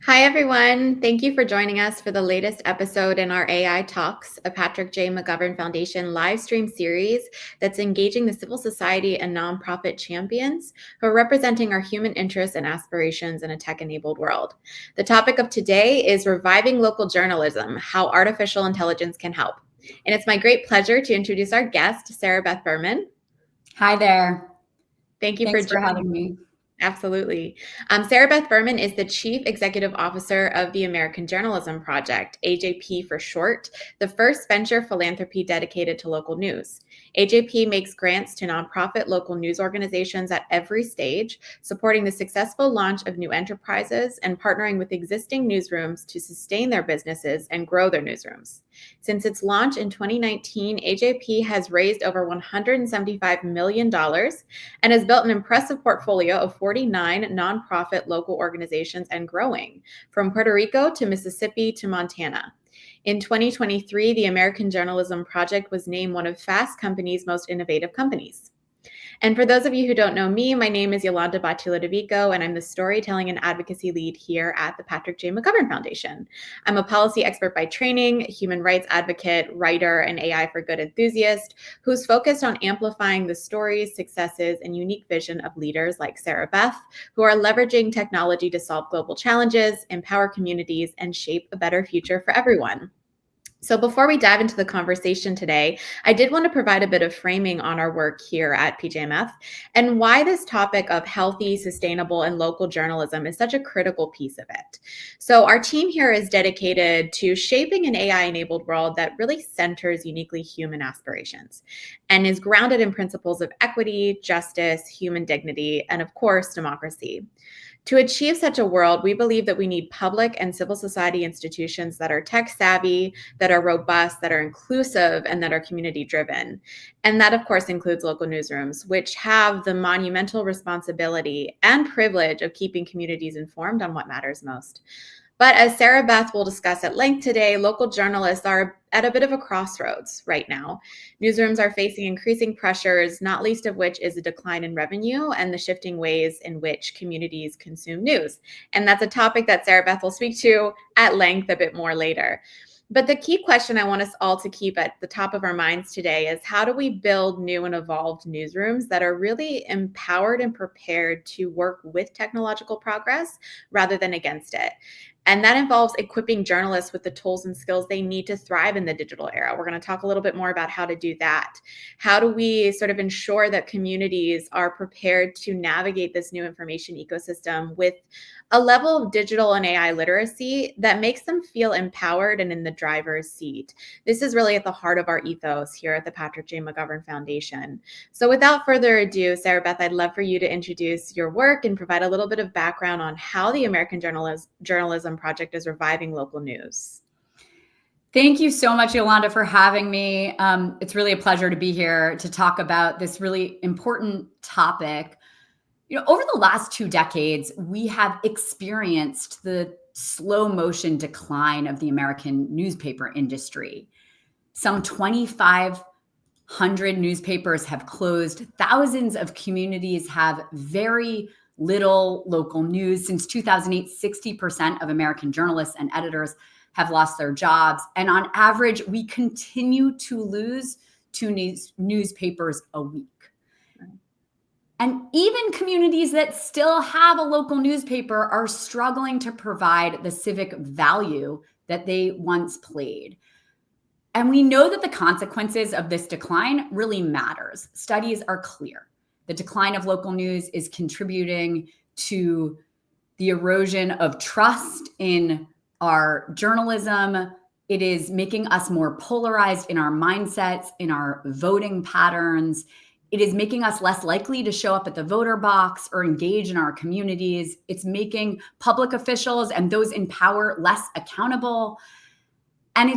Hi, everyone. Thank you for joining us for the latest episode in our AI Talks, a Patrick J. McGovern Foundation live stream series that's engaging the civil society and nonprofit champions who are representing our human interests and aspirations in a tech-enabled world. The topic of today is reviving local journalism, how artificial intelligence can help. And it's my great pleasure to introduce our guest, Sarabeth Berman. Hi there. Thank you Thanks for having me. Absolutely. Sarabeth Berman is the Chief Executive Officer of the American Journalism Project, AJP for short, the first venture philanthropy dedicated to local news. AJP makes grants to nonprofit local news organizations at every stage, supporting the successful launch of new enterprises and partnering with existing newsrooms to sustain their businesses and grow their newsrooms. Since its launch in 2019, AJP has raised over $175 million and has built an impressive portfolio of 49 nonprofit local organizations and growing, from Puerto Rico to Mississippi to Montana. In 2023, the American Journalism Project was named one of Fast Company's most innovative companies. And for those of you who don't know me, my name is Yolanda Botti-Lodovico, and I'm the Storytelling and Advocacy Lead here at the Patrick J. McGovern Foundation. I'm a policy expert by training, human rights advocate, writer, and AI for good enthusiast who's focused on amplifying the stories, successes, and unique vision of leaders like Sarabeth, who are leveraging technology to solve global challenges, empower communities, and shape a better future for everyone. So before we dive into the conversation today, I did want to provide a bit of framing on our work here at PJMF and why this topic of healthy, sustainable, and local journalism is such a critical piece of it. So our team here is dedicated to shaping an AI-enabled world that really centers uniquely human aspirations and is grounded in principles of equity, justice, human dignity, and of course, democracy. To achieve such a world, we believe that we need public and civil society institutions that are tech savvy, that are robust, that are inclusive, and that are community driven. And that, of course, includes local newsrooms, which have the monumental responsibility and privilege of keeping communities informed on what matters most. But as Sarabeth will discuss at length today, local journalists are at a bit of a crossroads right now. Newsrooms are facing increasing pressures, not least of which is a decline in revenue and the shifting ways in which communities consume news. And that's a topic that Sarabeth will speak to at length a bit more later. But the key question I want us all to keep at the top of our minds today is, how do we build new and evolved newsrooms that are really empowered and prepared to work with technological progress rather than against it? And that involves equipping journalists with the tools and skills they need to thrive in the digital era. We're going to talk a little bit more about how to do that. How do we sort of ensure that communities are prepared to navigate this new information ecosystem with a level of digital and AI literacy that makes them feel empowered and in the driver's seat? This is really at the heart of our ethos here at the Patrick J. McGovern Foundation. So without further ado, Sarabeth, I'd love for you to introduce your work and provide a little bit of background on how the American Journalism Project is reviving local news. Thank you so much, Yolanda, for having me. It's really a pleasure to be here to talk about this really important topic. Over the last 2 decades, we have experienced the slow motion decline of the American newspaper industry. Some 25 100 newspapers have closed. Thousands of communities have very little local news. Since 2008, 60% of American journalists and editors have lost their jobs. And on average, we continue to lose two newspapers a week. And even communities that still have a local newspaper are struggling to provide the civic value that they once played. And we know that the consequences of this decline really matters. Studies are clear. The decline of local news is contributing to the erosion of trust in our journalism. It is making us more polarized in our mindsets, in our voting patterns. It is making us less likely to show up at the voter box or engage in our communities. It's making public officials and those in power less accountable. And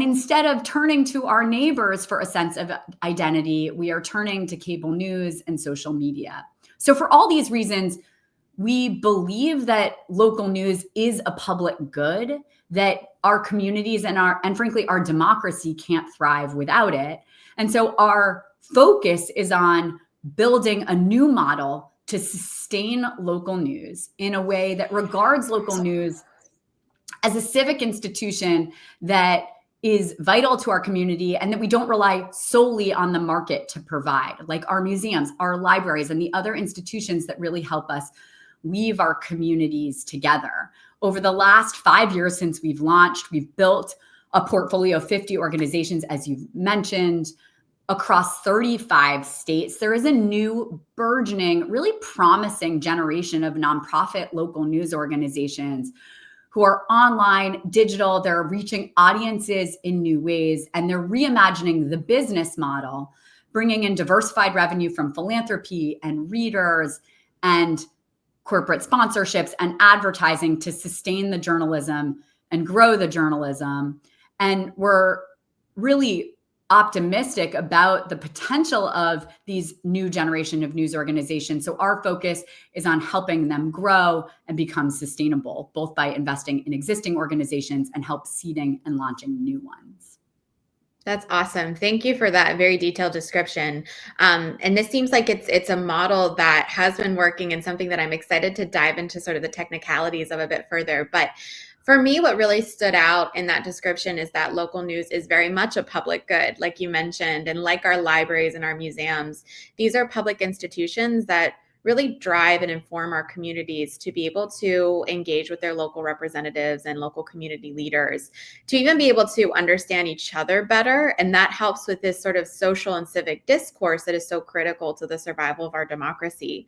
instead of turning to our neighbors for a sense of identity, we are turning to cable news and social media. So for all these reasons, we believe that local news is a public good, that our communities and frankly, our democracy can't thrive without it. And so our focus is on building a new model to sustain local news in a way that regards local news as a civic institution that is vital to our community and that we don't rely solely on the market to provide, like our museums, our libraries, and the other institutions that really help us weave our communities together. Over the last 5 years since we've launched, we've built a portfolio of 50 organizations, as you've mentioned, across 35 states. There is a new, burgeoning, really promising generation of nonprofit local news organizations who are online, digital. They're reaching audiences in new ways, and they're reimagining the business model, bringing in diversified revenue from philanthropy and readers and corporate sponsorships and advertising to sustain the journalism and grow the journalism. And we're really optimistic about the potential of these new generation of news organizations. So our focus is on helping them grow and become sustainable, both by investing in existing organizations and help seeding and launching new ones. That's awesome. Thank you for that very detailed description. And this seems like it's a model that has been working and something that I'm excited to dive into sort of the technicalities of a bit further. But for me, what really stood out in that description is that local news is very much a public good, like you mentioned, and like our libraries and our museums. These are public institutions that really drive and inform our communities to be able to engage with their local representatives and local community leaders, to even be able to understand each other better. And that helps with this sort of social and civic discourse that is so critical to the survival of our democracy.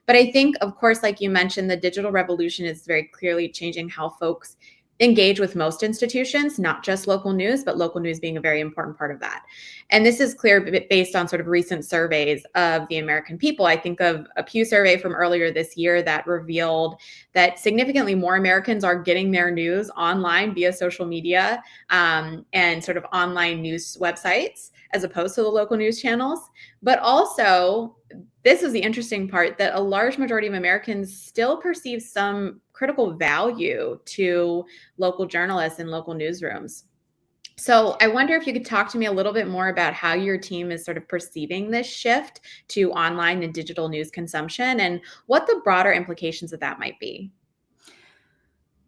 But I think, of course, like you mentioned, the digital revolution is very clearly changing how folks engage with most institutions, not just local news, but local news being a very important part of that. And this is clear based on sort of recent surveys of the American people. I think of a Pew survey from earlier this year that revealed that significantly more Americans are getting their news online via social media and sort of online news websites as opposed to the local news channels. But also, this is the interesting part, that a large majority of Americans still perceive some critical value to local journalists and local newsrooms. So I wonder if you could talk to me a little bit more about how your team is sort of perceiving this shift to online and digital news consumption and what the broader implications of that might be.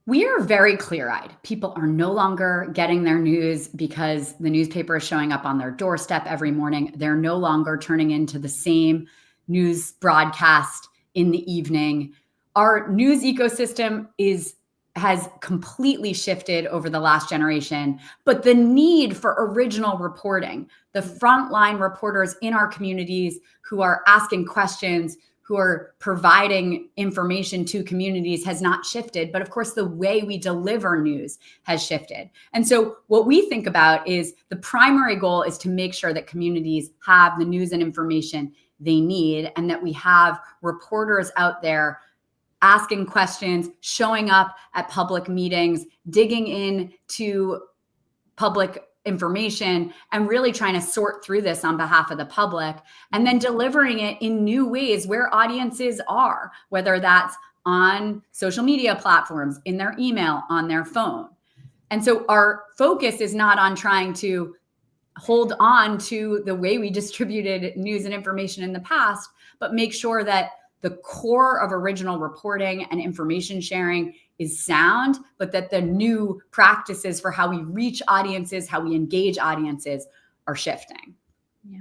We are very clear-eyed. People are no longer getting their news because the newspaper is showing up on their doorstep every morning. They're no longer turning into the same news broadcast in the evening. Our news ecosystem has completely shifted over the last generation, but the need for original reporting, the frontline reporters in our communities who are asking questions, who are providing information to communities has not shifted. But of course, the way we deliver news has shifted. And so what we think about is the primary goal is to make sure that communities have the news and information they need, and that we have reporters out there asking questions, showing up at public meetings, digging into public information, and really trying to sort through this on behalf of the public, and then delivering it in new ways where audiences are, whether that's on social media platforms, in their email, on their phone. And so our focus is not on trying to hold on to the way we distributed news and information in the past, but make sure that the core of original reporting and information sharing is sound, but that the new practices for how we reach audiences, how we engage audiences are shifting. Yeah.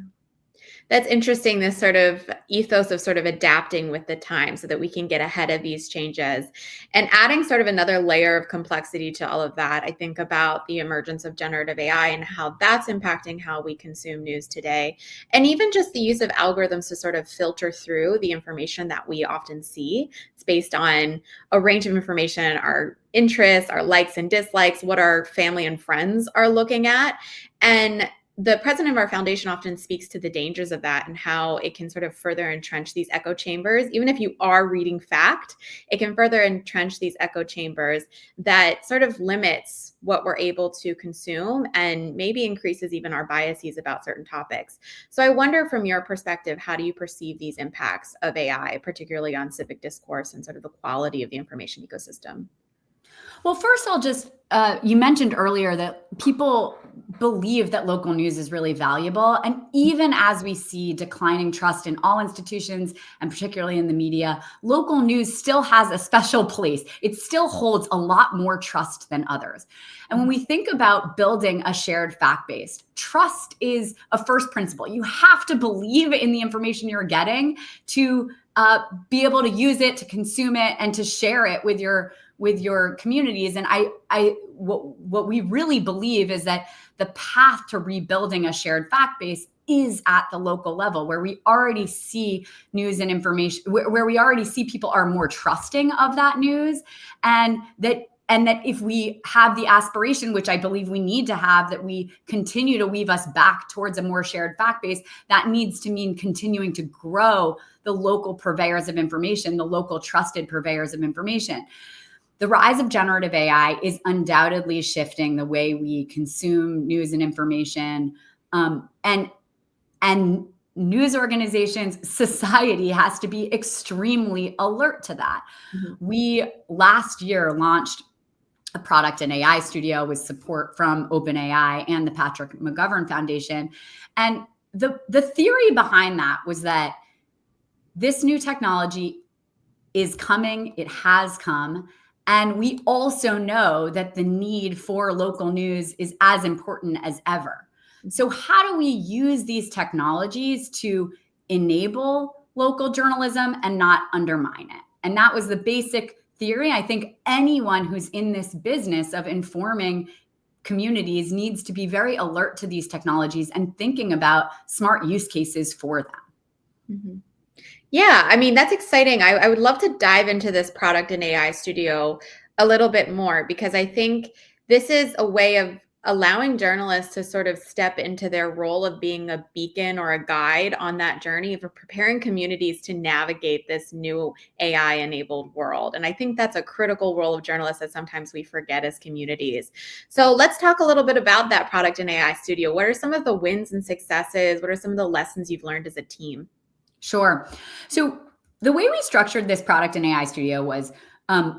That's interesting, this sort of ethos of sort of adapting with the time so that we can get ahead of these changes. And adding sort of another layer of complexity to all of that, I think about the emergence of generative AI and how that's impacting how we consume news today. And even just the use of algorithms to sort of filter through the information that we often see. It's based on a range of information, our interests, our likes and dislikes, what our family and friends are looking at. And the president of our foundation often speaks to the dangers of that and how it can sort of further entrench these echo chambers. Even if you are reading fact, it can further entrench these echo chambers that sort of limits what we're able to consume and maybe increases even our biases about certain topics. So I wonder, from your perspective, how do you perceive these impacts of AI, particularly on civic discourse and sort of the quality of the information ecosystem? Well, first, I'll just, you mentioned earlier that people believe that local news is really valuable. And even as we see declining trust in all institutions, and particularly in the media, local news still has a special place. It still holds a lot more trust than others. And when we think about building a shared fact base, trust is a first principle. You have to believe in the information you're getting to be able to use it, to consume it, and to share it with your communities. And what we really believe is that the path to rebuilding a shared fact base is at the local level, where we already see news and information, where we already see people are more trusting of that news, and that if we have the aspiration, which I believe we need to have, that we continue to weave us back towards a more shared fact base, that needs to mean continuing to grow the local purveyors of information, the local trusted purveyors of information. The rise of generative AI is undoubtedly shifting the way we consume news and information. And news organizations, society has to be extremely alert to that. Mm-hmm. We last year launched a product in AI studio with support from OpenAI and the McGovern Foundation. And the theory behind that was that this new technology is coming, it has come. And we also know that the need for local news is as important as ever. So how do we use these technologies to enable local journalism and not undermine it? And that was the basic theory. I think anyone who's in this business of informing communities needs to be very alert to these technologies and thinking about smart use cases for them. Mm-hmm. Yeah, I mean, that's exciting. I would love to dive into this product in AI Studio a little bit more, because I think this is a way of allowing journalists to sort of step into their role of being a beacon or a guide on that journey of preparing communities to navigate this new AI-enabled world. And I think that's a critical role of journalists that sometimes we forget as communities. So let's talk a little bit about that product in AI Studio. What are some of the wins and successes? What are some of the lessons you've learned as a team? Sure. So the way we structured this product in AI Studio was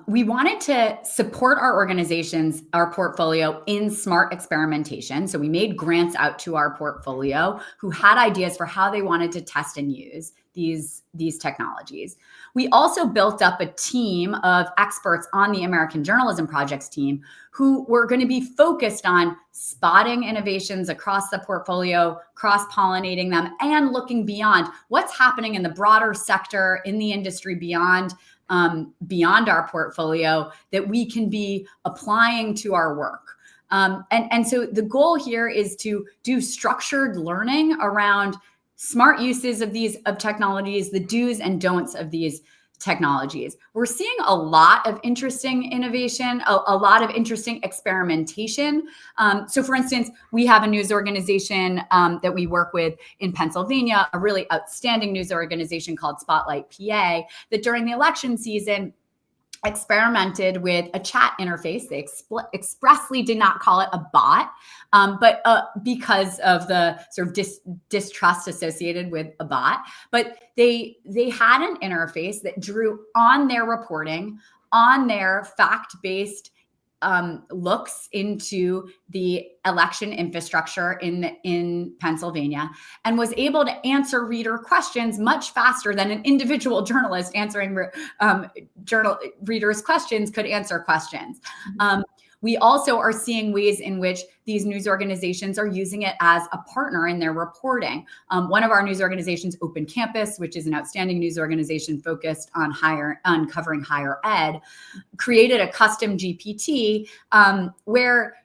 we wanted to support our organizations, our portfolio in smart experimentation. So we made grants out to our portfolio who had ideas for how they wanted to test and use these technologies. We also built up a team of experts on the American Journalism Project's team who were going to be focused on spotting innovations across the portfolio, cross-pollinating them, and looking beyond what's happening in the broader sector, in the industry, beyond our portfolio, that we can be applying to our work. And so the goal here is to do structured learning around smart uses of technologies, the do's and don'ts of these technologies. We're seeing a lot of interesting innovation, a lot of interesting experimentation. So for instance, we have a news organization that we work with in Pennsylvania, a really outstanding news organization called Spotlight PA, that during the election season experimented with a chat interface. They expressly did not call it a bot, but because of the sort of distrust associated with a bot. But they had an interface that drew on their reporting, on their fact-based looks into the election infrastructure in Pennsylvania and was able to answer reader questions much faster than an individual journalist answering readers' questions could answer questions. We also are seeing ways in which these news organizations are using it as a partner in their reporting. One of our news organizations, Open Campus, which is an outstanding news organization focused on covering higher ed, created a custom GPT where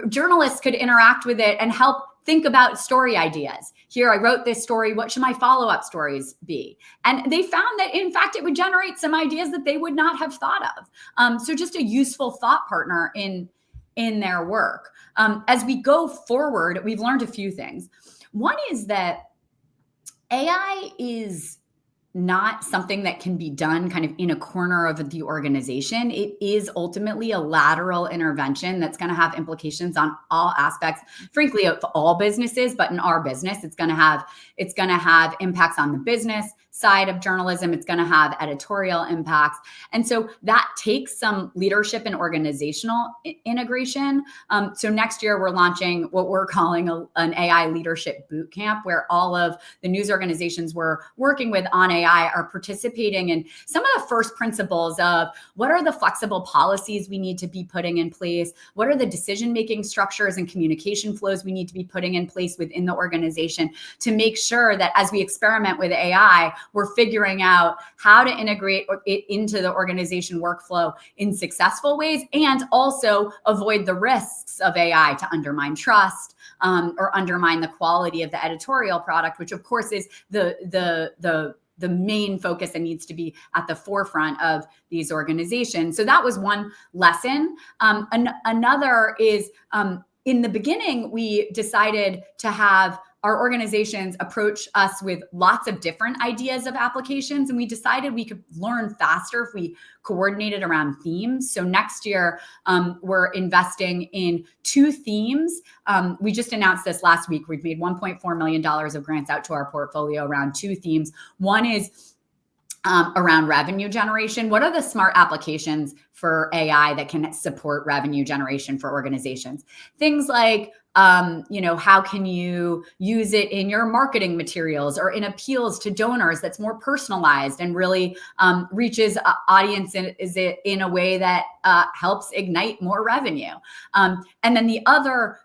journalists could interact with it and help think about story ideas. Here, I wrote this story. What should my follow-up stories be? And they found that, in fact, it would generate some ideas that they would not have thought of. So just a useful thought partner in their work. As we go forward, we've learned a few things. One is that AI is not something that can be done kind of in a corner of the organization. It is ultimately a lateral intervention that's going to have implications on all aspects, frankly, of all businesses. But in our business, it's going to have impacts on the business side of journalism. It's going to have editorial impacts. And so that takes some leadership and organizational integration. So next year, we're launching what we're calling an AI leadership boot camp, where all of the news organizations we're working with on AI are participating in some of the first principles of what are the flexible policies we need to be putting in place? What are the decision-making structures and communication flows we need to be putting in place within the organization to make sure that as we experiment with AI, we're figuring out how to integrate it into the organization workflow in successful ways and also avoid the risks of AI to undermine trust or undermine the quality of the editorial product, which of course is the main focus that needs to be at the forefront of these organizations. So that was one lesson. Another is in the beginning, we decided to have our organizations approach us with lots of different ideas of applications. And we decided we could learn faster if we coordinated around themes. So next year, we're investing in 2 themes. We just announced this last week. We've made $1.4 million of grants out to our portfolio around 2 themes. One is around revenue generation. What are the smart applications for AI that can support revenue generation for organizations? Things like, how can you use it in your marketing materials or in appeals to donors that's more personalized and really reaches audience in a way that helps ignite more revenue? And then the other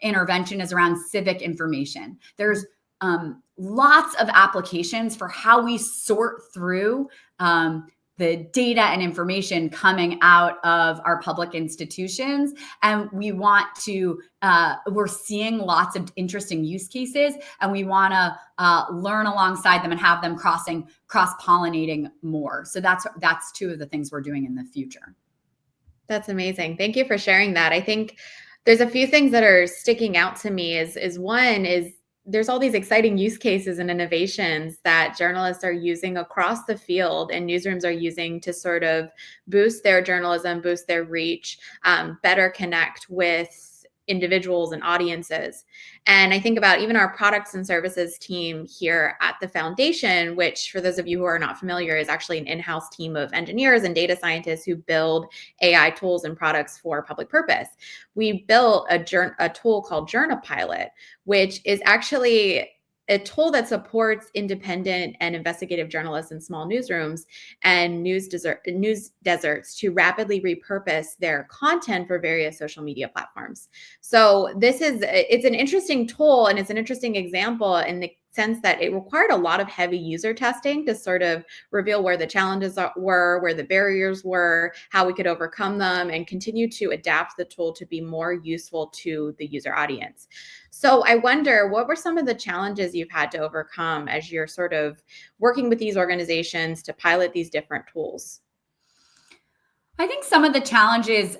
intervention is around civic information. There's lots of applications for how we sort through the data and information coming out of our public institutions. And we want to, we're seeing lots of interesting use cases, and we want to learn alongside them and have them cross-pollinating more. So that's 2 of the things we're doing in the future. That's amazing. Thank you for sharing that. I think there's a few things that are sticking out to me one is there's all these exciting use cases and innovations that journalists are using across the field and newsrooms are using to sort of boost their journalism, boost their reach, better connect with individuals and audiences. And I think about even our products and services team here at the foundation, which for those of you who are not familiar is actually an in-house team of engineers and data scientists who build AI tools and products for public purpose. We built a tool called JournaPilot, which is actually a tool that supports independent and investigative journalists in small newsrooms and news deserts to rapidly repurpose their content for various social media platforms. So it's an interesting tool, and it's an interesting example in the sense that it required a lot of heavy user testing to sort of reveal where the challenges were, where the barriers were, how we could overcome them, and continue to adapt the tool to be more useful to the user audience. So I wonder, what were some of the challenges you've had to overcome as you're sort of working with these organizations to pilot these different tools? I think some of the challenges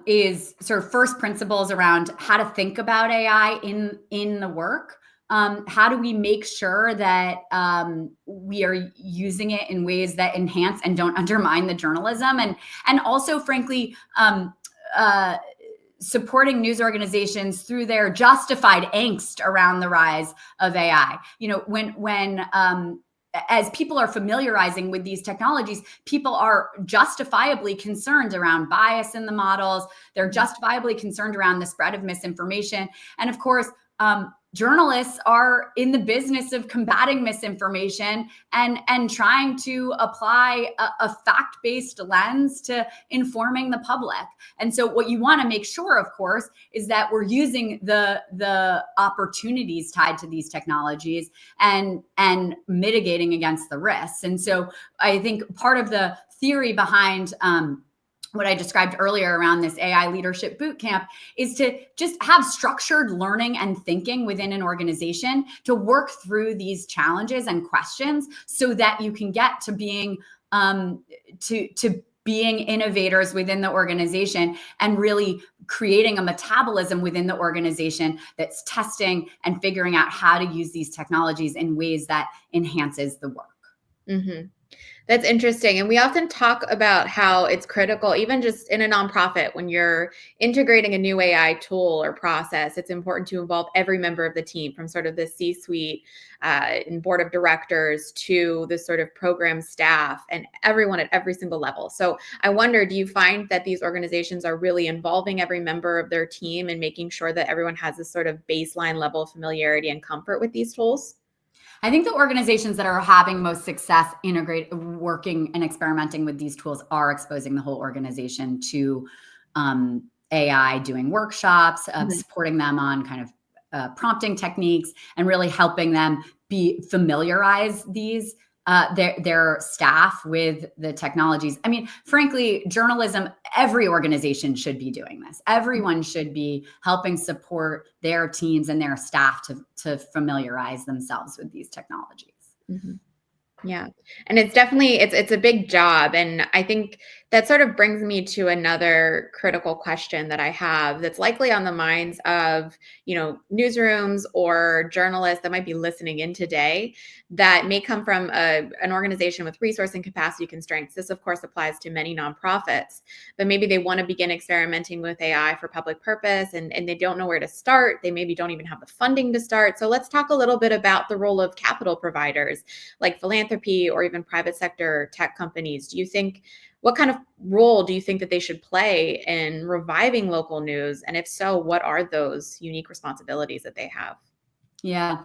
is sort of first principles around how to think about AI in the work. How do we make sure that we are using it in ways that enhance and don't undermine the journalism, and also, frankly, supporting news organizations through their justified angst around the rise of AI. When as people are familiarizing with these technologies, people are justifiably concerned around bias in the models. They're justifiably concerned around the spread of misinformation. And of course, journalists are in the business of combating misinformation and trying to apply a fact-based lens to informing the public. And so what you want to make sure, of course, is that we're using the opportunities tied to these technologies and mitigating against the risks. And so I think part of the theory behind what I described earlier around this AI leadership bootcamp is to just have structured learning and thinking within an organization to work through these challenges and questions so that you can get to being being innovators within the organization and really creating a metabolism within the organization that's testing and figuring out how to use these technologies in ways that enhances the work. Mm-hmm. That's interesting. And we often talk about how it's critical, even just in a nonprofit, when you're integrating a new AI tool or process, it's important to involve every member of the team, from sort of the C-suite and board of directors to the sort of program staff and everyone at every single level. So I wonder, do you find that these organizations are really involving every member of their team and making sure that everyone has this sort of baseline level of familiarity and comfort with these tools? I think the organizations that are having most success working and experimenting with these tools are exposing the whole organization to AI, doing workshops, supporting them on kind of prompting techniques, and really helping them familiarize their staff with the technologies. I mean, frankly, journalism, every organization should be doing this. Everyone should be helping support their teams and their staff to familiarize themselves with these technologies. Mm-hmm. Yeah. And it's definitely, it's a big job. And I think that sort of brings me to another critical question that I have that's likely on the minds of, newsrooms or journalists that might be listening in today that may come from an organization with resource and capacity constraints. This, of course, applies to many nonprofits, but maybe they want to begin experimenting with AI for public purpose and they don't know where to start. They maybe don't even have the funding to start. So let's talk a little bit about the role of capital providers like philanthropy or even private sector tech companies. What kind of role do you think that they should play in reviving local news? And if so, what are those unique responsibilities that they have? Yeah.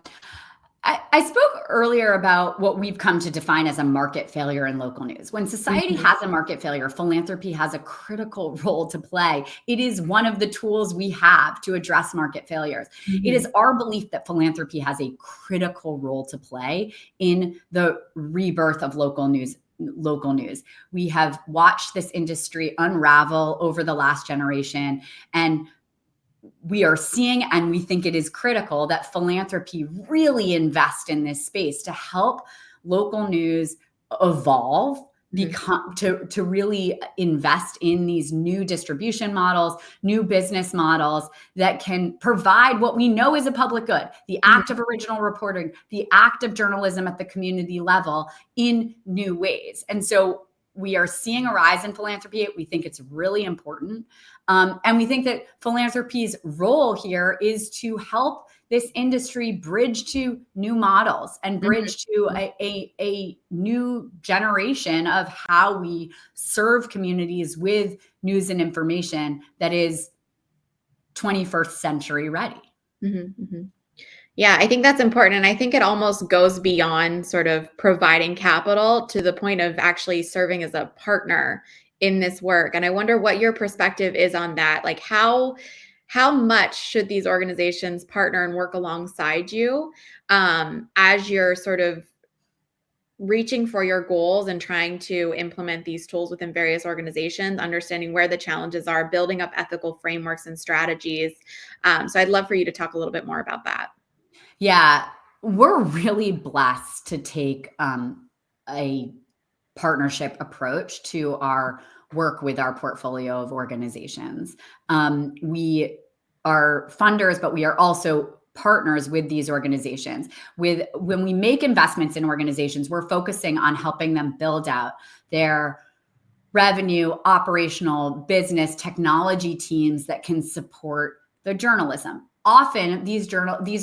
I spoke earlier about what we've come to define as a market failure in local news. When society has a market failure, philanthropy has a critical role to play. It is one of the tools we have to address market failures. It is our belief that philanthropy has a critical role to play in the rebirth of local news. We have watched this industry unravel over the last generation, and we are seeing, and we think it is critical that philanthropy really invest in this space to help local news evolve, to really invest in these new distribution models, new business models that can provide what we know is a public good, the act of original reporting, the act of journalism at the community level in new ways. And so we are seeing a rise in philanthropy. We think it's really important. And we think that philanthropy's role here is to help this industry bridge to new models and bridge to a new generation of how we serve communities with news and information that is 21st century ready. Yeah, I think that's important. And I think it almost goes beyond sort of providing capital to the point of actually serving as a partner in this work. And I wonder what your perspective is on that. Like how much should these organizations partner and work alongside you as you're sort of reaching for your goals and trying to implement these tools within various organizations, understanding where the challenges are, building up ethical frameworks and strategies. So I'd love for you to talk a little bit more about that. Yeah, we're really blessed to take a partnership approach to our work with our portfolio of organizations. We are funders, but we are also partners with these organizations. When we make investments in organizations, we're focusing on helping them build out their revenue, operational, business, technology teams that can support the journalism, often these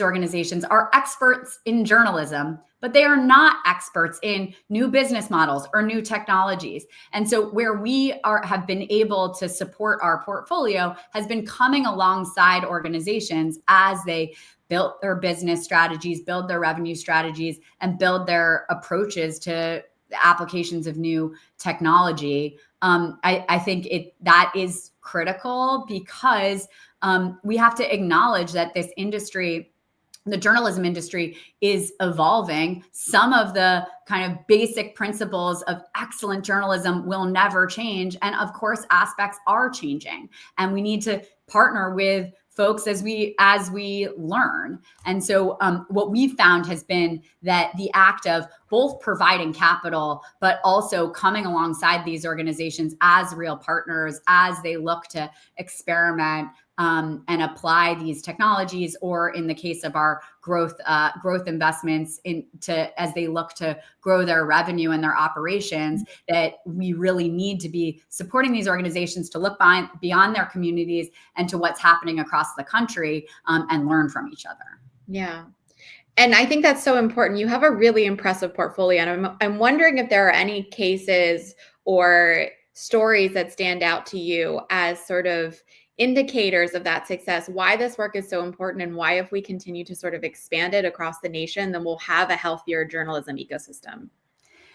organizations are experts in journalism, but they are not experts in new business models or new technologies. And so where we have been able to support our portfolio has been coming alongside organizations as they build their business strategies, build their revenue strategies, and build their approaches to the applications of new technology. I think that is critical because we have to acknowledge that this industry, the journalism industry, is evolving. Some of the kind of basic principles of excellent journalism will never change. And of course, aspects are changing. And we need to partner with folks as we learn. And so what we've found has been that the act of both providing capital, but also coming alongside these organizations as real partners as they look to experiment and apply these technologies, or in the case of our growth investments as they look to grow their revenue and their operations, that we really need to be supporting these organizations to look beyond their communities and to what's happening across the country and learn from each other. Yeah. And I think that's so important. You have a really impressive portfolio. And I'm wondering if there are any cases or stories that stand out to you as sort of indicators of that success, why this work is so important, and why if we continue to sort of expand it across the nation, then we'll have a healthier journalism ecosystem.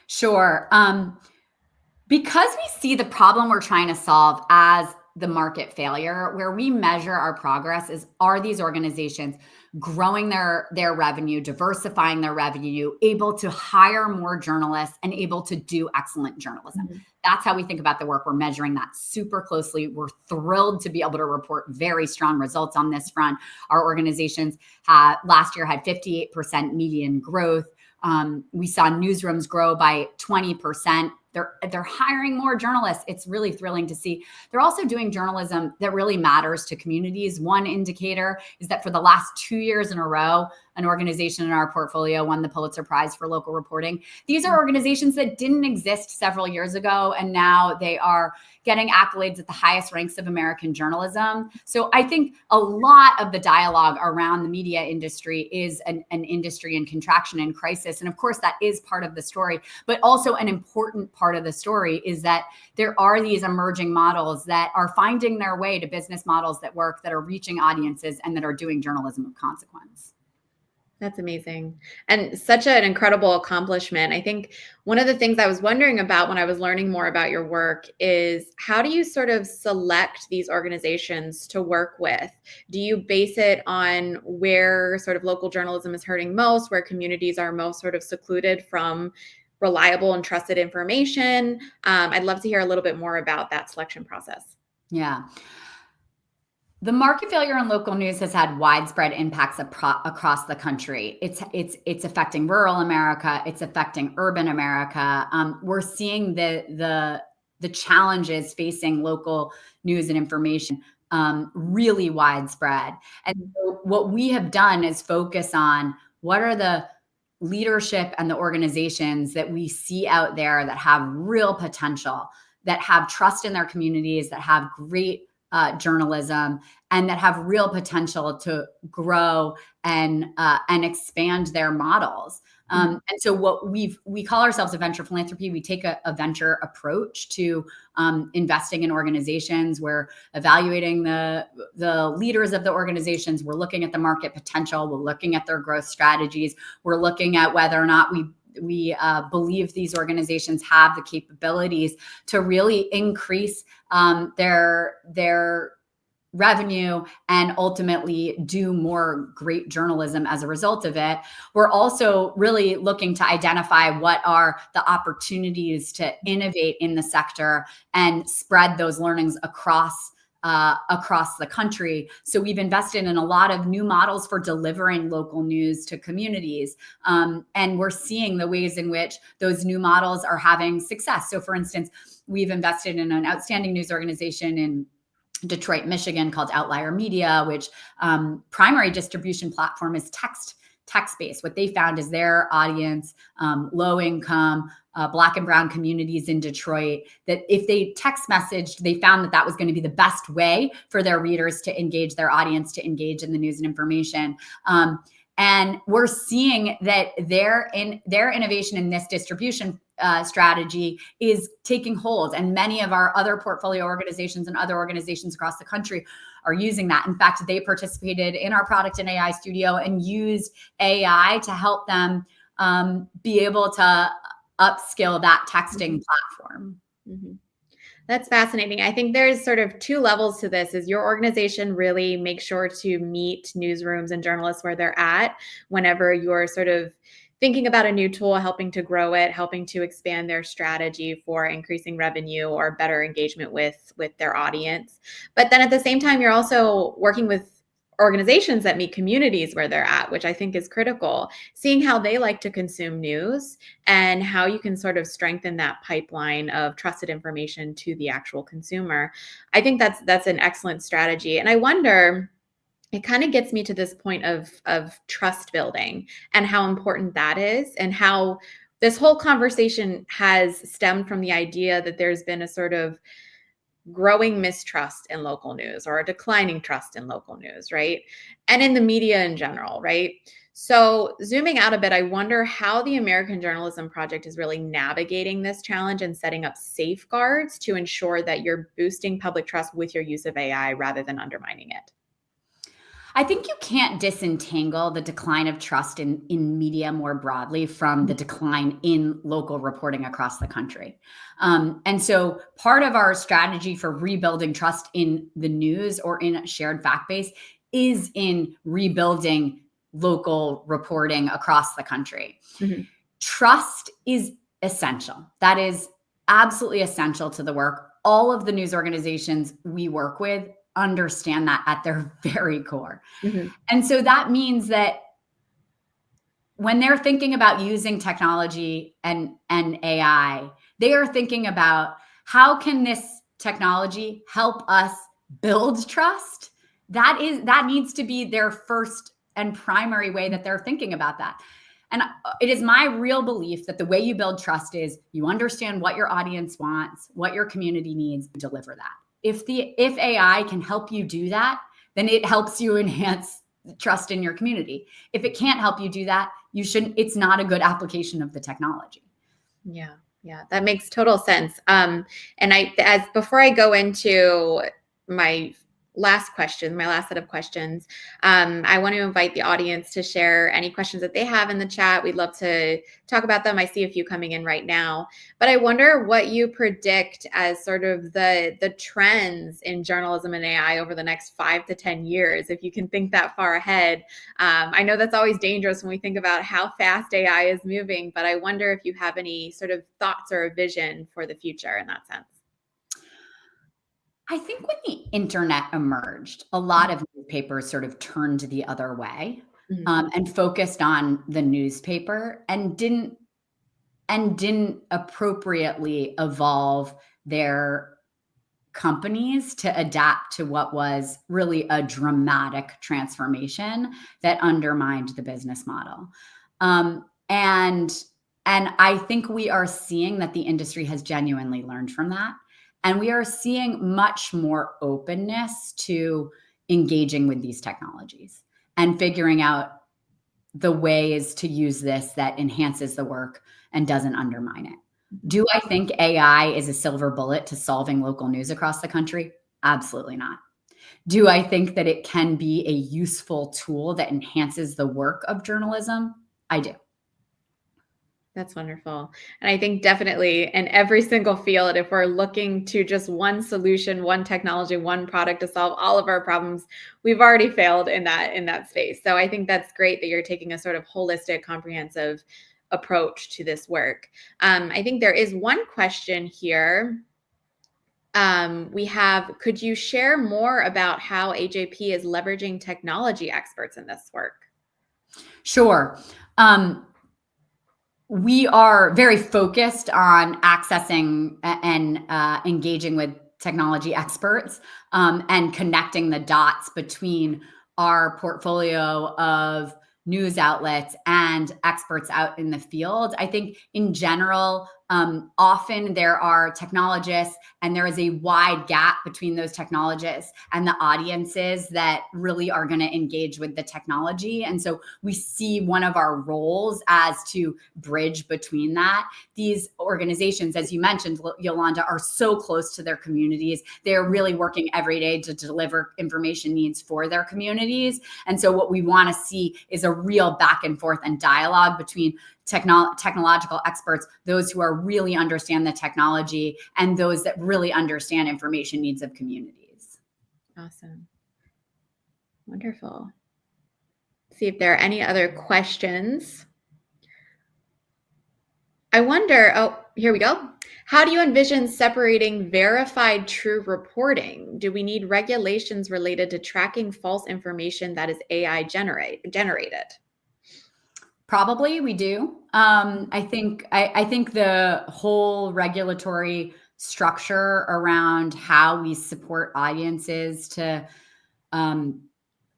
Sure. Because we see the problem we're trying to solve as the market failure, where we measure our progress is, are these organizations growing their revenue, diversifying their revenue, able to hire more journalists, and able to do excellent journalism? Mm-hmm. That's how we think about the work. We're measuring that super closely. We're thrilled to be able to report very strong results on this front. Our organizations last year had 58% median growth. We saw newsrooms grow by 20%. They're hiring more journalists. It's really thrilling to see. They're also doing journalism that really matters to communities. One indicator is that for the last 2 years in a row, an organization in our portfolio won the Pulitzer Prize for local reporting. These are organizations that didn't exist several years ago, and now they are getting accolades at the highest ranks of American journalism. So I think a lot of the dialogue around the media industry is an industry in contraction and crisis. And of course, that is part of the story, but also an important part of the story is that there are these emerging models that are finding their way to business models that work, that are reaching audiences, and that are doing journalism of consequence. That's amazing. And such an incredible accomplishment. I think one of the things I was wondering about when I was learning more about your work is, how do you sort of select these organizations to work with? Do you base it on where sort of local journalism is hurting most, where communities are most sort of secluded from reliable and trusted information? I'd love to hear a little bit more about that selection process. Yeah. The market failure in local news has had widespread impacts across the country. It's affecting rural America. It's affecting urban America. We're seeing the challenges facing local news and information really widespread. And so what we have done is focus on what are the leadership and the organizations that we see out there that have real potential, that have trust in their communities, that have great journalism, and that have real potential to grow and expand their models. And so what we call ourselves a venture philanthropy. We take a venture approach to investing in organizations. We're evaluating the leaders of the organizations. We're looking at the market potential. We're looking at their growth strategies. We're looking at whether or not we believe these organizations have the capabilities to really increase their revenue and ultimately do more great journalism as a result of it. We're also really looking to identify what are the opportunities to innovate in the sector and spread those learnings across the country. So we've invested in a lot of new models for delivering local news to communities. And we're seeing the ways in which those new models are having success. So for instance, we've invested in an outstanding news organization in Detroit, Michigan called Outlier Media, which primary distribution platform is text text-based. What they found is their audience, low income, Black and brown communities in Detroit, that if they text messaged, they found that that was going to be the best way for their readers to engage, their audience to engage in the news and information. And we're seeing that their innovation in this distribution strategy is taking hold. And many of our other portfolio organizations and other organizations across the country are using that. In fact, they participated in our product and AI studio and used AI to help them be able to upskill that texting platform. Mm-hmm. That's fascinating. I think there's sort of two levels to this. Is your organization really make sure to meet newsrooms and journalists where they're at whenever you're sort of thinking about a new tool, helping to grow it, helping to expand their strategy for increasing revenue or better engagement with their audience. But then at the same time, you're also working with organizations that meet communities where they're at, which I think is critical, seeing how they like to consume news and how you can sort of strengthen that pipeline of trusted information to the actual consumer. I think that's an excellent strategy. And I wonder, it kind of gets me to this point of trust building and how important that is, and how this whole conversation has stemmed from the idea that there's been a sort of growing mistrust in local news or a declining trust in local news, right? And in the media in general, right? So zooming out a bit, I wonder how the American Journalism Project is really navigating this challenge and setting up safeguards to ensure that you're boosting public trust with your use of AI rather than undermining it. I think you can't disentangle the decline of trust in media more broadly from the decline in local reporting across the country. And so part of our strategy for rebuilding trust in the news or in a shared fact base is in rebuilding local reporting across the country. Mm-hmm. Trust is essential. That is absolutely essential to the work. All of the news organizations we work with understand that at their very core. Mm-hmm. And so that means that when they're thinking about using technology and AI, they are thinking about how can this technology help us build trust? That needs to be their first and primary way that they're thinking about that. And it is my real belief that the way you build trust is you understand what your audience wants, what your community needs, and deliver that. If AI can help you do that, then it helps you enhance trust in your community. If it can't help you do that, it's not a good application of the technology. Yeah, that makes total sense. And before I go into my last set of questions, I want to invite the audience to share any questions that they have in the chat. We'd love to talk about them. I see a few coming in right now, but I wonder what you predict as sort of the trends in journalism and AI over the next 5 to 10 years, if you can think that far ahead. I know that's always dangerous when we think about how fast AI is moving, but I wonder if you have any sort of thoughts or a vision for the future in that sense. I think when the internet emerged, a lot of newspapers sort of turned the other way, and focused on the newspaper and didn't appropriately evolve their companies to adapt to what was really a dramatic transformation that undermined the business model. And I think we are seeing that the industry has genuinely learned from that. And we are seeing much more openness to engaging with these technologies and figuring out the ways to use this that enhances the work and doesn't undermine it. Do I think AI is a silver bullet to solving local news across the country? Absolutely not. Do I think that it can be a useful tool that enhances the work of journalism? I do. That's wonderful. And I think definitely in every single field, if we're looking to just one solution, one technology, one product to solve all of our problems, we've already failed in that space. So I think that's great that you're taking a sort of holistic, comprehensive approach to this work. I think there is one question here. Could you share more about how AJP is leveraging technology experts in this work? Sure. We are very focused on accessing and engaging with technology experts and connecting the dots between our portfolio of news outlets and experts out in the field. I think in general, often there are technologists, and there is a wide gap between those technologists and the audiences that really are going to engage with the technology. And so we see one of our roles as to bridge between that. These organizations, as you mentioned, Yolanda, are so close to their communities. They're really working every day to deliver information needs for their communities. And so what we want to see is a real back and forth and dialogue between technological experts, those who are really understand the technology, and those that really understand information needs of communities. Awesome. Wonderful. See if there are any other questions. I wonder, here we go. How do you envision separating verified true reporting? Do we need regulations related to tracking false information that is AI generated? Probably we do. I think the whole regulatory structure around how we support audiences to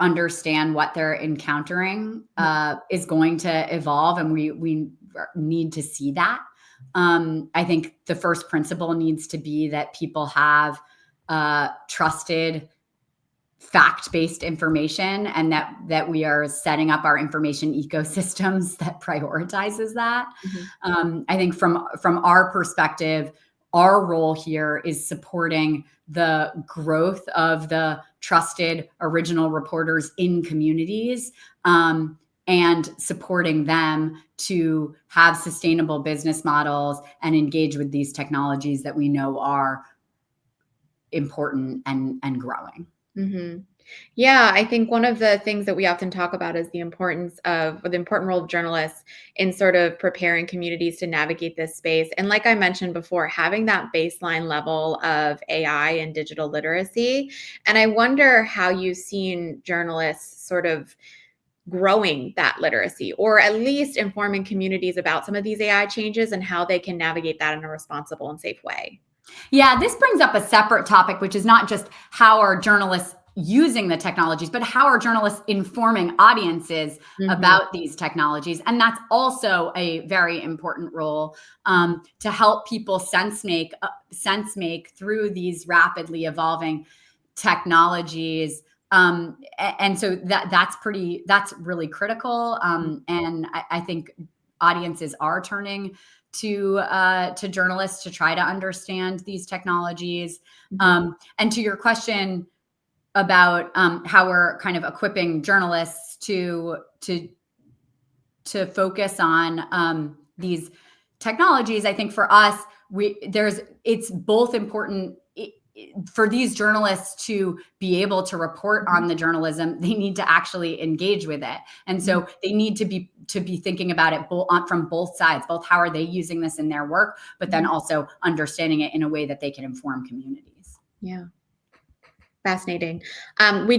understand what they're encountering is going to evolve, and we need to see that. I think the first principle needs to be that people have trusted, fact-based information, and that we are setting up our information ecosystems that prioritizes that. I think from our perspective, our role here is supporting the growth of the trusted original reporters in communities, and supporting them to have sustainable business models and engage with these technologies that we know are important and growing. Mm-hmm. Yeah, I think one of the things that we often talk about is the important role of journalists in sort of preparing communities to navigate this space. And like I mentioned before, having that baseline level of AI and digital literacy. And I wonder how you've seen journalists sort of growing that literacy, or at least informing communities about some of these AI changes and how they can navigate that in a responsible and safe way. Yeah, this brings up a separate topic, which is not just how are journalists using the technologies, but how are journalists informing audiences about these technologies? And that's also a very important role, to help people sense make through these rapidly evolving technologies. And so that's really critical. And I think audiences are turning to journalists to try to understand these technologies. And to your question about how we're kind of equipping journalists to focus on these technologies, I think for us, it's both important for these journalists to be able to report on the journalism. They need to actually engage with it, and so they need to be thinking about it from both sides. Both how are they using this in their work, but then also understanding it in a way that they can inform communities. Yeah, fascinating. We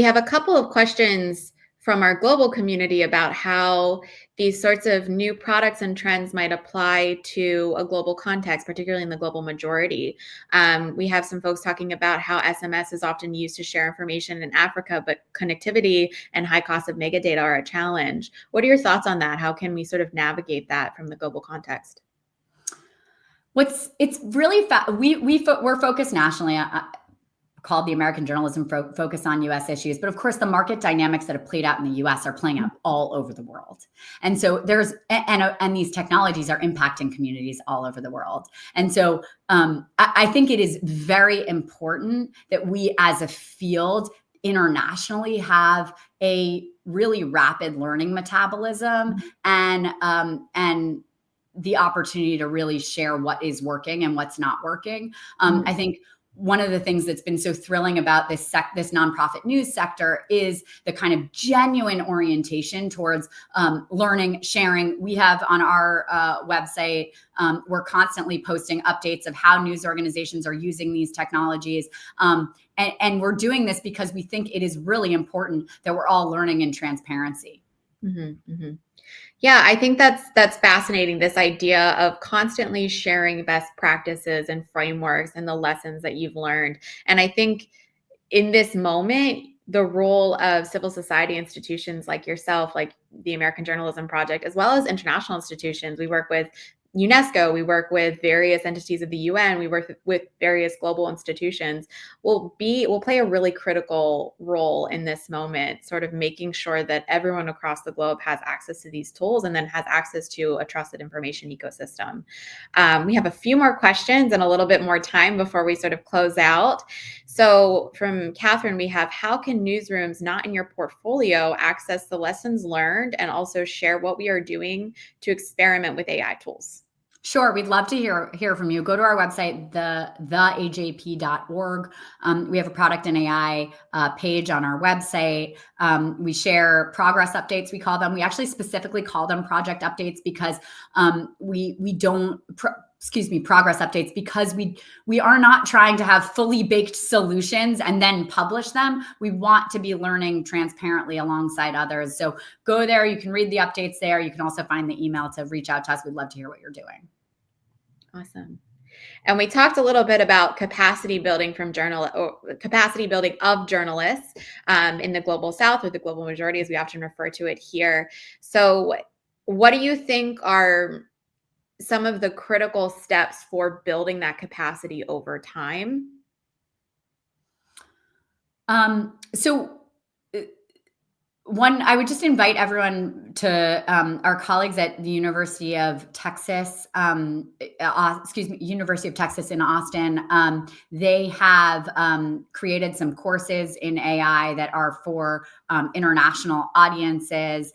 have a couple of questions from our global community about how these sorts of new products and trends might apply to a global context, particularly in the global majority. We have some folks talking about how SMS is often used to share information in Africa, but connectivity and high cost of megadata are a challenge. What are your thoughts on that? How can we sort of navigate that from the global context? It's really we're focused nationally. Called the American Journalism Focus on U.S. Issues. But of course, the market dynamics that have played out in the U.S. are playing out all over the world. And so and these technologies are impacting communities all over the world. And so I think it is very important that we as a field internationally have a really rapid learning metabolism and the opportunity to really share what is working and what's not working. I think one of the things that's been so thrilling about this nonprofit news sector is the kind of genuine orientation towards learning, sharing. We have on our website, we're constantly posting updates of how news organizations are using these technologies. And we're doing this because we think it is really important that we're all learning in transparency. Yeah, I think that's fascinating, this idea of constantly sharing best practices and frameworks and the lessons that you've learned. And I think in this moment, the role of civil society institutions like yourself, like the American Journalism Project, as well as international institutions. We work with UNESCO, we work with various entities of the UN, we work with various global institutions, will play a really critical role in this moment, sort of making sure that everyone across the globe has access to these tools and then has access to a trusted information ecosystem. We have a few more questions and a little bit more time before we sort of close out. So from Catherine, we have, how can newsrooms not in your portfolio access the lessons learned and also share what we are doing to experiment with AI tools? Sure. We'd love to hear from you. Go to our website, theajp.org. We have a product and AI page on our website. We share progress updates, we call them. We actually specifically call them project updates because we don't progress updates, because we are not trying to have fully baked solutions and then publish them. We want to be learning transparently alongside others. So go there. You can read the updates there. You can also find the email to reach out to us. We'd love to hear what you're doing. Awesome. And we talked a little bit about capacity building of journalists in the global South, or the global majority, as we often refer to it here. So what do you think are some of the critical steps for building that capacity over time? One, I would just invite everyone to our colleagues at the University of Texas, University of Texas in Austin. They have created some courses in AI that are for international audiences.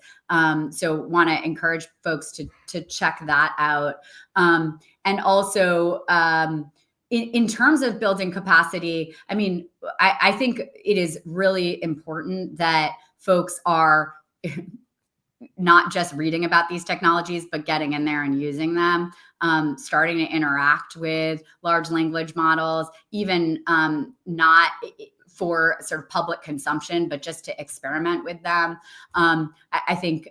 So want to encourage folks to check that out. And also, in terms of building capacity, I mean, I think it is really important that folks are not just reading about these technologies, but getting in there and using them, starting to interact with large language models, even not for sort of public consumption, but just to experiment with them. I think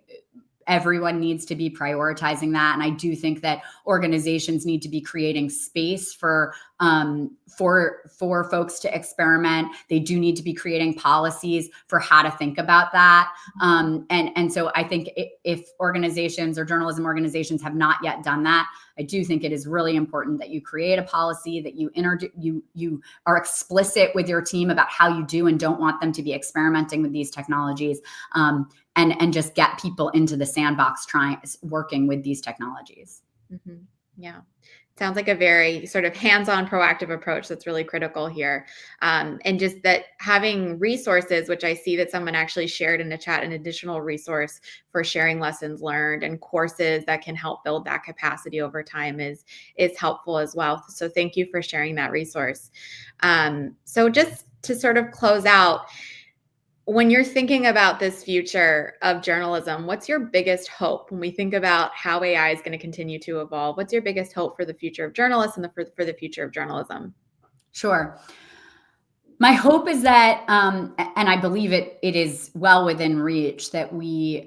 everyone needs to be prioritizing that. And I do think that organizations need to be creating space for folks to experiment. They do need to be creating policies for how to think about that. And so I think if organizations or journalism organizations have not yet done that, I do think it is really important that you create a policy, that you are explicit with your team about how you do and don't want them to be experimenting with these technologies. And just get people into the sandbox working with these technologies. Mm-hmm. Yeah. Sounds like a very sort of hands-on proactive approach that's really critical here. And just that having resources, which I see that someone actually shared in the chat, an additional resource for sharing lessons learned and courses that can help build that capacity over time is helpful as well. So thank you for sharing that resource. So just to sort of close out, when you're thinking about this future of journalism, what's your biggest hope when we think about how AI is going to continue to evolve? What's your biggest hope for the future of journalists and for the future of journalism? Sure. My hope is that, and I believe it is well within reach, that we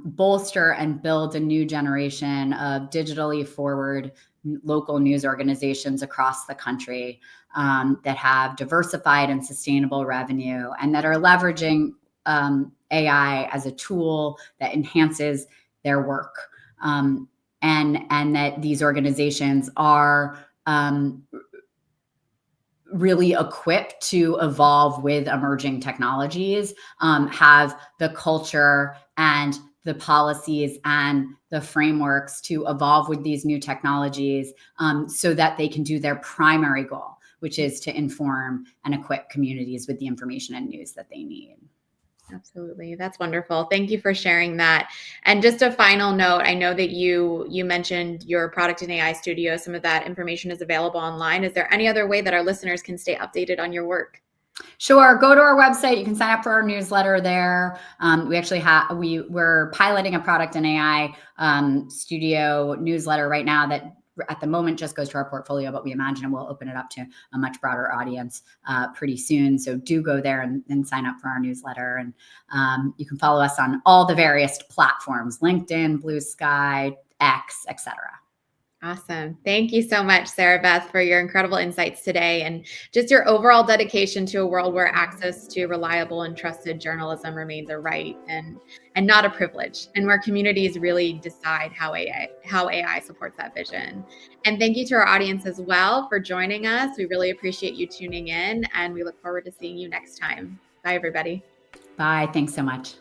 bolster and build a new generation of digitally forward local news organizations across the country that have diversified and sustainable revenue, and that are leveraging AI as a tool that enhances their work, and that these organizations are really equipped to evolve with emerging technologies, have the culture and the policies and the frameworks to evolve with these new technologies, so that they can do their primary goal, which is to inform and equip communities with the information and news that they need. Absolutely. That's wonderful. Thank you for sharing that. And just a final note, I know that you mentioned your product in AI studio. Some of that information is available online. Is there any other way that our listeners can stay updated on your work? Sure. Go to our website. You can sign up for our newsletter there. We actually we're piloting a product in AI studio newsletter right now that at the moment just goes to our portfolio, but we imagine we'll open it up to a much broader audience pretty soon. So do go there and sign up for our newsletter. And you can follow us on all the various platforms, LinkedIn, Blue Sky, X, etc. Awesome. Thank you so much, Sarah Beth, for your incredible insights today and just your overall dedication to a world where access to reliable and trusted journalism remains a right and not a privilege, and where communities really decide how AI supports that vision. And thank you to our audience as well for joining us. We really appreciate you tuning in, and we look forward to seeing you next time. Bye, everybody. Bye. Thanks so much.